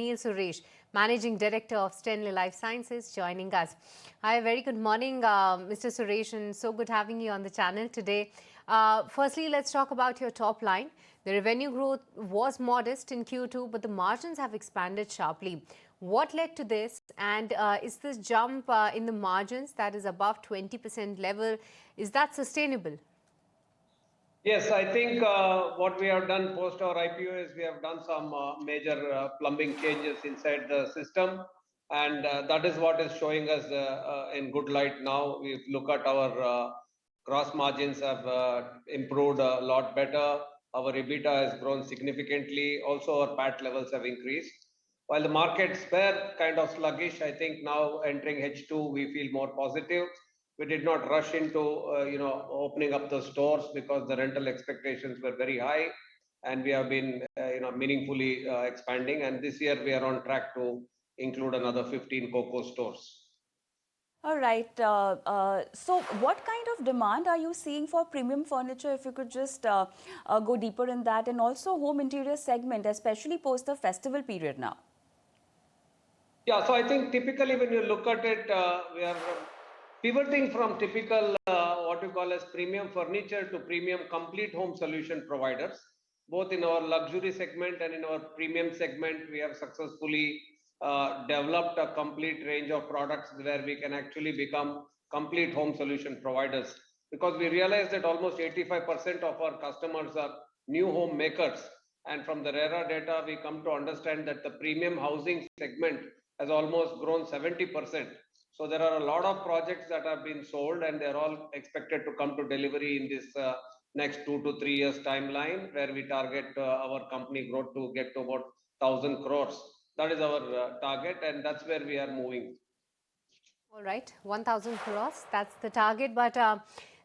Sunil Suresh, Managing Director of Stanley Life Sciences, joining us. Hi, very good morning, Mr. Suresh, and so good having you on the channel today. Firstly, let's talk about your top line. The revenue growth was modest in Q2, but the margins have expanded sharply. What led to this? And is this jump in the margins that is above 20% level, is that sustainable? Yes, I think what we have done post our IPO is we have done some major plumbing changes inside the system, and that is what is showing us in good light now. We look at our gross margins have improved a lot better. Our EBITDA has grown significantly. Also, our PAT levels have increased. While the markets were kind of sluggish, I think now entering H2, we feel more positive. We did not rush into opening up the stores because the rental expectations were very high, and we have been meaningfully expanding. And this year we are on track to include another 15 COCO stores. All right. So what kind of demand are you seeing for premium furniture? If you could just go deeper in that, and also home interior segment, especially post the festival period now. Yeah, so I think typically when you look at it, we are pivoting from typical what you call as premium furniture to premium complete home solution providers. Both in our luxury segment and in our premium segment, we have successfully developed a complete range of products where we can actually become complete home solution providers, because we realize that almost 85% of our customers are new home makers, and from the RERA data we come to understand that the premium housing segment has almost grown 70%. So there are a lot of projects that have been sold, and they're all expected to come to delivery in this next 2 to 3 years timeline, where we target our company growth to get to about 1,000 crores. That is our target, and that's where we are moving. All right, 1,000 crores, that's the target. But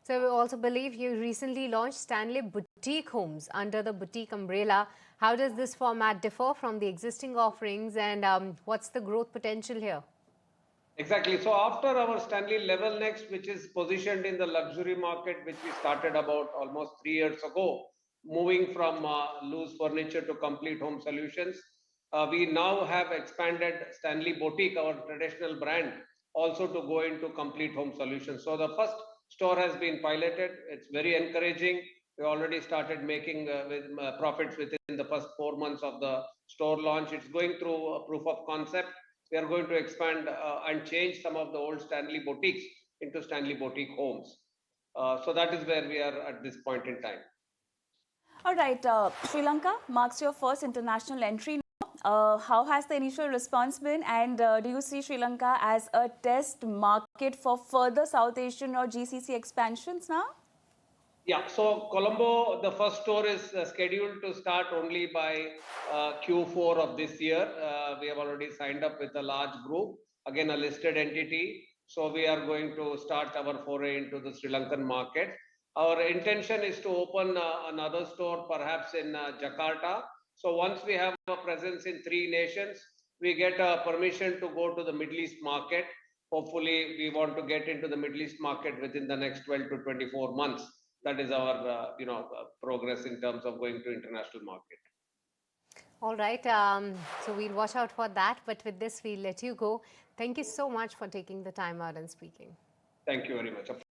so we also believe you recently launched Stanley Boutique Homes under the boutique umbrella. How does this format differ from the existing offerings, and what's the growth potential here? Exactly. So after our Stanley Level Next, which is positioned in the luxury market, which we started about almost 3 years ago, moving from loose furniture to complete home solutions, we now have expanded Stanley Boutique, our traditional brand, also to go into complete home solutions. So the first store has been piloted. It's very encouraging. We already started making profits within the first 4 months of the store launch. It's going through a proof of concept. We are going to expand and change some of the old Stanley boutiques into Stanley Boutique Homes. So that is where we are at this point in time. All right. Sri Lanka marks your first international entry now. How has the initial response been, and do you see Sri Lanka as a test market for further South Asian or GCC expansions now? Yeah, so Colombo, the first store is scheduled to start only by Q4 of this year. We have already signed up with a large group, again a listed entity. So we are going to start our foray into the Sri Lankan market. Our intention is to open another store perhaps in Jakarta. So once we have a presence in 3 nations, we get permission to go to the Middle East market. Hopefully, we want to get into the Middle East market within the next 12 to 24 months. That is our progress in terms of going to international market. All right, so we'll watch out for that. But with this, we'll let you go. Thank you so much for taking the time out and speaking. Thank you very much.